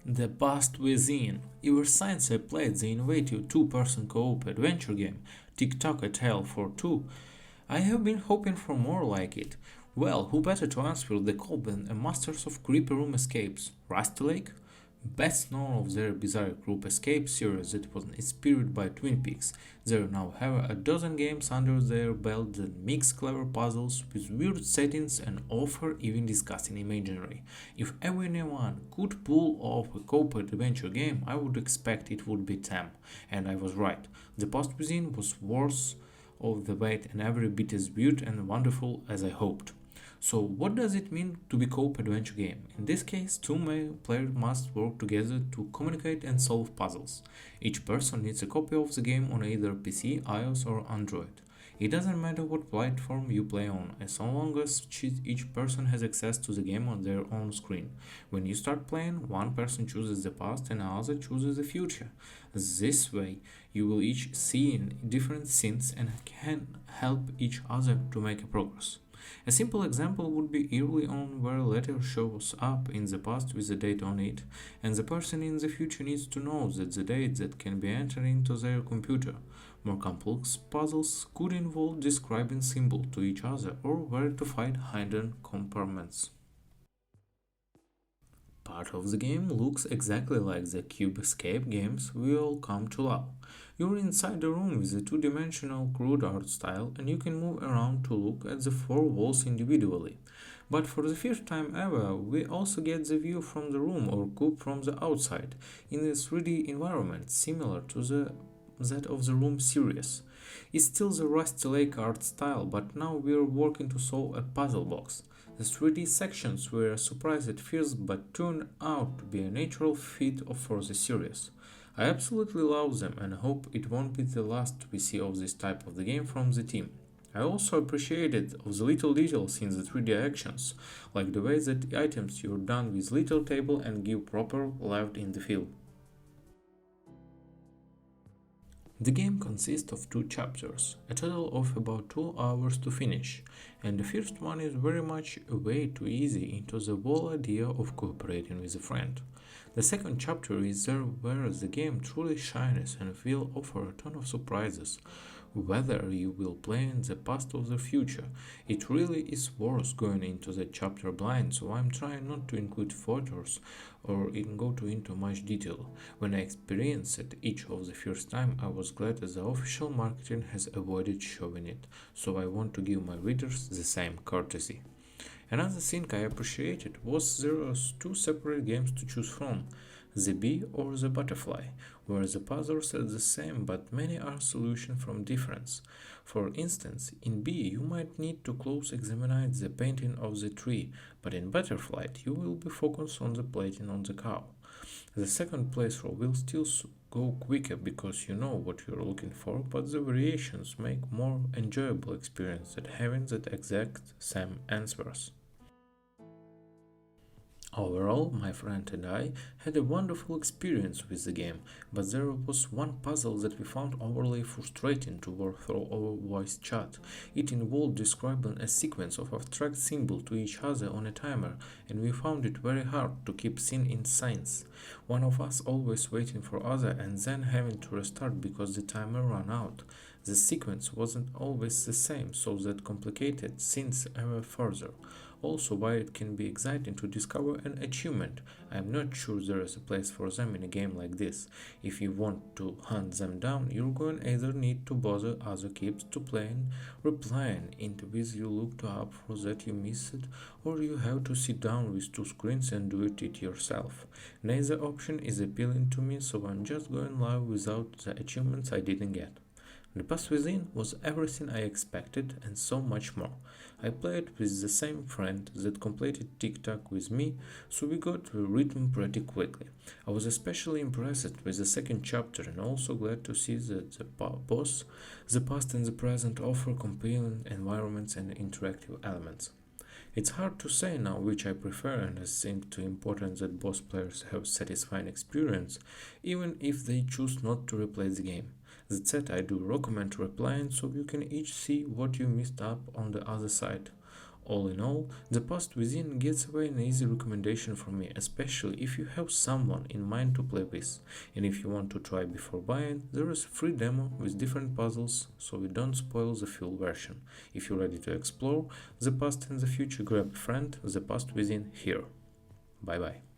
The Past Within. Ever since I played the innovative two-person co-op adventure game TikTok A Tale for Two, I have been hoping for more like it. Well, who better to answer the call than a masters of creepy room escapes, Rusty Lake? Best known of their bizarre group escape series that was inspired by Twin Peaks, they now have a dozen games under their belt that mix clever puzzles with weird settings and offer even disgusting imagery. If anyone could pull off a co-op adventure game, I would expect it would be them, and I was right. The Past Within was worth of the wait and every bit as beautiful and wonderful as I hoped. So what does it mean to be co-op adventure game? In this case, two players must work together to communicate and solve puzzles. Each person needs a copy of the game on either PC, iOS or Android. It doesn't matter what platform you play on, as long as each person has access to the game on their own screen. When you start playing, one person chooses the past and another chooses the future. This way, you will each see in different scenes and can help each other to make a progress. A simple example would be early on where a letter shows up in the past with a date on it, and the person in the future needs to know that the date that can be entered into their computer. More complex puzzles could involve describing symbols to each other or where to find hidden compartments. Part of the game looks exactly like the Cube Escape games we all come to love. You're inside the room with a two-dimensional crude art style and you can move around to look at the four walls individually. But for the first time ever, we also get the view from the room or cube from the outside in a 3D environment similar to that of the Room series. It's still the Rusty Lake art style, but now we're working to solve a puzzle box. The 3D sections were a surprise at first but turned out to be a natural fit for the series. I absolutely love them and hope it won't be the last we see of this type of the game from the team. I also appreciated of the little details in the 3D actions, like the way that items you're done with little table and give proper life in the field. The game consists of two chapters, a total of about 2 hours to finish, and the first one is very much a way too easy into the whole idea of cooperating with a friend. The second chapter is there where the game truly shines and will offer a ton of surprises. Whether you will play in the past or the future, it really is worth going into the chapter blind, so I'm trying not to include photos or even go into much detail. When I experienced it each of the first time, I was glad that the official marketing has avoided showing it, so I want to give my readers the same courtesy. Another thing I appreciated was there were two separate games to choose from, the bee or the butterfly, where the puzzles are the same but many are solutions from difference. For instance, in bee you might need to close examine the painting of the tree, but in butterfly you will be focused on the plating on the cow. The second playthrough will still go quicker because you know what you're looking for, but the variations make more enjoyable experience than having the exact same answers. Overall, my friend and I had a wonderful experience with the game, but there was one puzzle that we found overly frustrating to work through our voice chat. It involved describing a sequence of abstract symbols to each other on a timer, and we found it very hard to keep seeing in sync. One of us always waiting for other and then having to restart because the timer ran out. The sequence wasn't always the same, so that complicated things ever further. Also, while it can be exciting to discover an achievement, I am not sure there is a place for them in a game like this. If you want to hunt them down, you're going either need to bother other kids to playing, replying interviews you looked up for that you missed, or you have to sit down with two screens and do it yourself. Neither option is appealing to me, so I'm just going live without the achievements I didn't get. The Past Within was everything I expected and so much more. I played with the same friend that completed TikTok with me, so we got the rhythm pretty quickly. I was especially impressed with the second chapter and also glad to see that the past and the present offer compelling environments and interactive elements. It's hard to say now which I prefer, and I think too important that both players have satisfying experience, even if they choose not to replay the game. That said, I do recommend replying so you can each see what you missed up on the other side. All in all, The Past Within gets away an easy recommendation from me, especially if you have someone in mind to play with. And if you want to try before buying, there is a free demo with different puzzles, so you don't spoil the full version. If you're ready to explore the past and the future, grab a friend, The Past Within here. Bye bye.